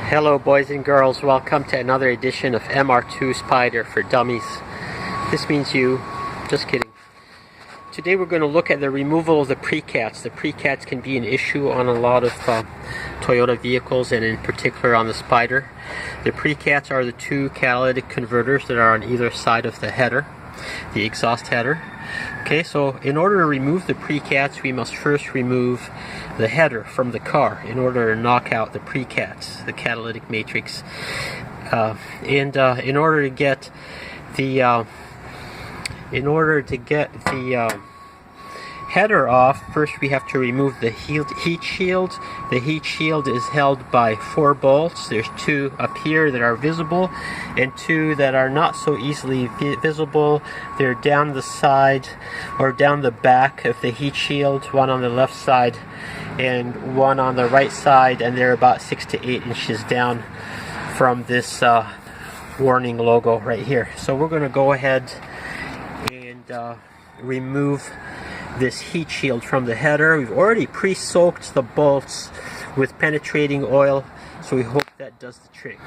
Hello boys and girls, welcome to another edition of MR2 Spyder for dummies. This means you. Just kidding. Today we're going to look at the removal of the precats. The precats can be an issue on a lot of Toyota vehicles, and in particular on the Spyder. The precats are the two catalytic converters that are on either side of the header, the exhaust header. Okay, so in order to remove the precats, we must first remove the header from the car in order to knock out the precats, the catalytic matrix. In order to get the header off, first we have to remove the heat shield. The heat shield is held by 4 bolts. There's 2 up here that are visible and 2 that are not so easily visible. They're down the side or down the back of the heat shield, one on the left side and one on the right side, and they're about 6 to 8 inches down from this warning logo right here. So we're going to go ahead and remove this heat shield from the header. We've already pre-soaked the bolts with penetrating oil, so we hope that does the trick.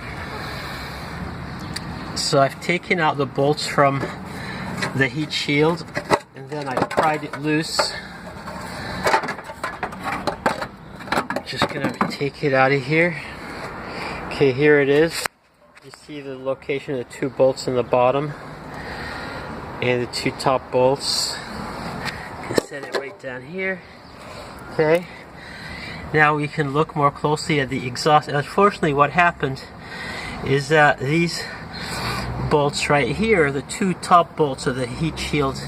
So I've taken out the bolts from the heat shield and then I pried it loose. Just gonna take it out of here. Okay, here it is. You see the location of the 2 bolts in the bottom and the 2 top bolts. Set it right down here. Okay, now we can look more closely at the exhaust. Unfortunately, what happened is that these bolts right here, the 2 top bolts of the heat shield,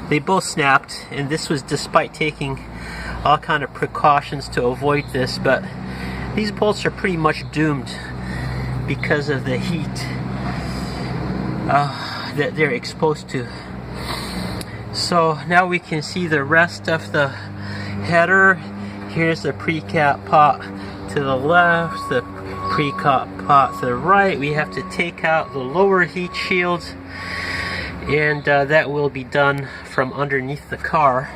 they both snapped, and this was despite taking all kind of precautions to avoid this. But these bolts are pretty much doomed because of the heat that they're exposed to. So now we can see the rest of the header. Here's the precat pot to the left, the precat pot to the right. We have to take out the lower heat shield, and that will be done from underneath the car.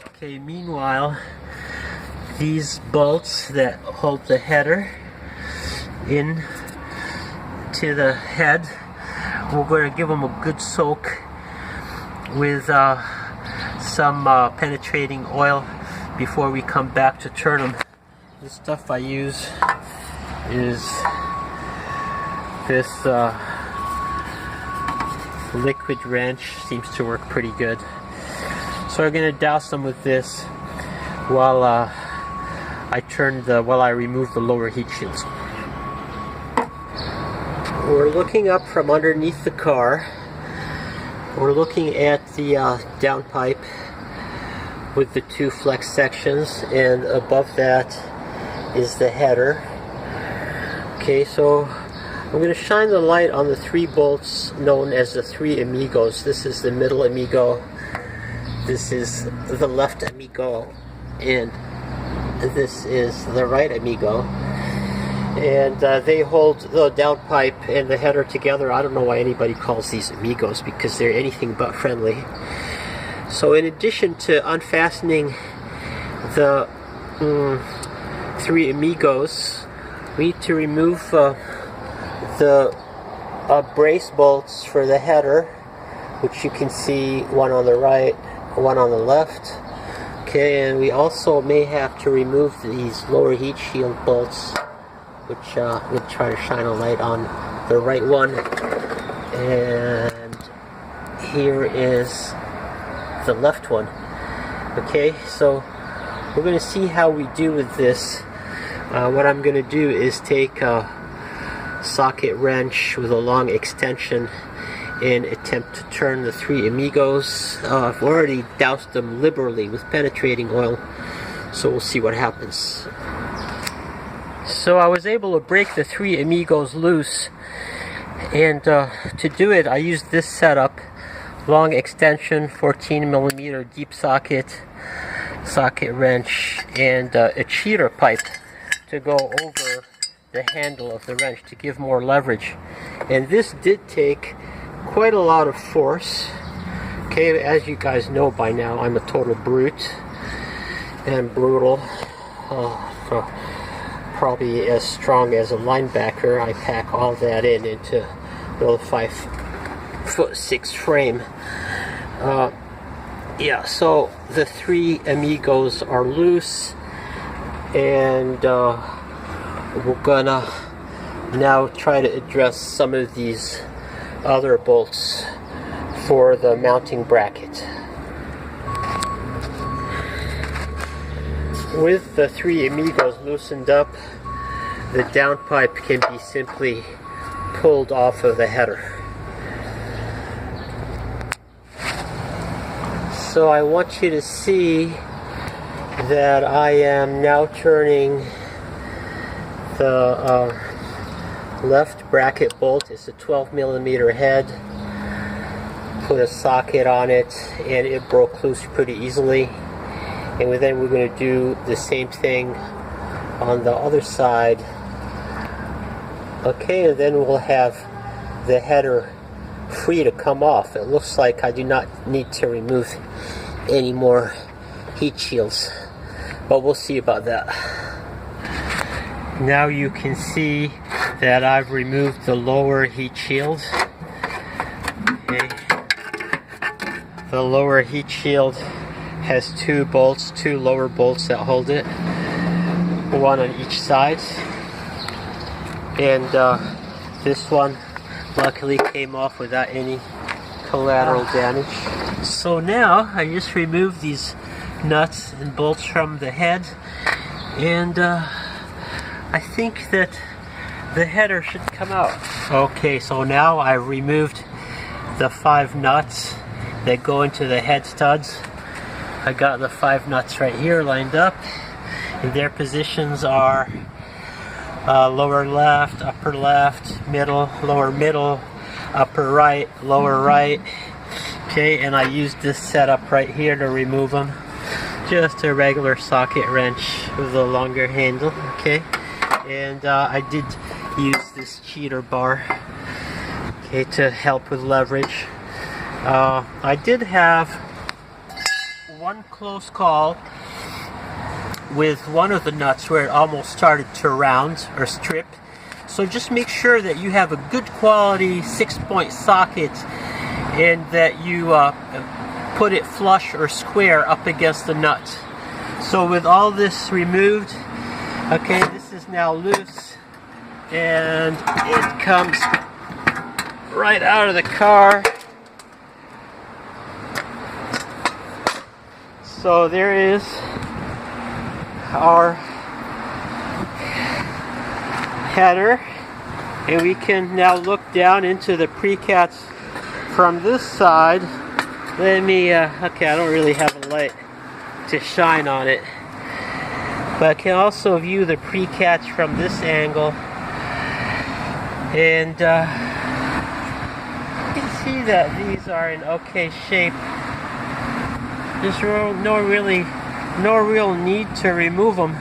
Okay, meanwhile, these bolts that hold the header in to the head, we're going to give them a good soak with some penetrating oil before we come back to turn them. The stuff I use is this liquid wrench. Seems to work pretty good. So I'm going to douse them with this while I remove the lower heat shields. We're looking up from underneath the car. We're looking at the downpipe with the 2 flex sections, and above that is the header. Okay, so I'm going to shine the light on the 3 bolts known as the 3 Amigos. This is the middle Amigo, this is the left Amigo, and this is the right Amigo. And they hold the downpipe and the header together. I don't know why anybody calls these Amigos, because they're anything but friendly. So in addition to unfastening the 3 Amigos, we need to remove the brace bolts for the header, which you can see, one on the right, one on the left. Okay, and we also may have to remove these lower heat shield bolts, which we'll try to shine a light on the right one. And here is the left one. Okay, so we're going to see how we do with this. What I'm going to do is take a socket wrench with a long extension and attempt to turn the 3 Amigos. I've already doused them liberally with penetrating oil, so we'll see what happens. So I was able to break the 3 Amigos loose, and to do it I used this setup: long extension, 14mm deep socket wrench, and a cheater pipe to go over the handle of the wrench to give more leverage. And this did take quite a lot of force. Okay, as you guys know by now, I'm a total brute and brutal. probably as strong as a linebacker. I pack all that into a little 5'6" frame. Yeah, so the 3 Amigos are loose, and we're gonna now try to address some of these other bolts for the mounting bracket. With the 3 Amigos loosened up, the downpipe can be simply pulled off of the header. So I want you to see that I am now turning the left bracket bolt. It's a 12mm head. Put a socket on it and it broke loose pretty easily. And then we're going to do the same thing on the other side. Okay, and then we'll have the header free to come off. It looks like I do not need to remove any more heat shields, but we'll see about that. Now you can see that I've removed the lower heat shield. Okay. The lower heat shield has 2 bolts, 2 lower bolts that hold it, one on each side, and this one luckily came off without any collateral damage. So now I just removed these nuts and bolts from the head, and I think that the header should come out. Okay, so now I removed the 5 nuts that go into the head studs. I got the 5 nuts right here lined up, and their positions are lower left, upper left, middle, lower middle, upper right, lower right. Okay, and I used this setup right here to remove them. Just a regular socket wrench with a longer handle. Okay, and I did use this cheater bar, okay, to help with leverage. I did have one close call with one of the nuts where it almost started to round or strip. So just make sure that you have a good quality 6-point socket and that you put it flush or square up against the nut. So with all this removed, okay, this is now loose and it comes right out of the car. So there is our header, and we can now look down into the precats from this side. Let me, okay, I don't really have a light to shine on it, but I can also view the precats from this angle, and you can see that these are in okay shape. There's no real need to remove them,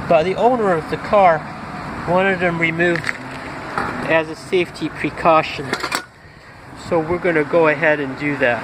but the owner of the car wanted them removed as a safety precaution. So we're going to go ahead and do that.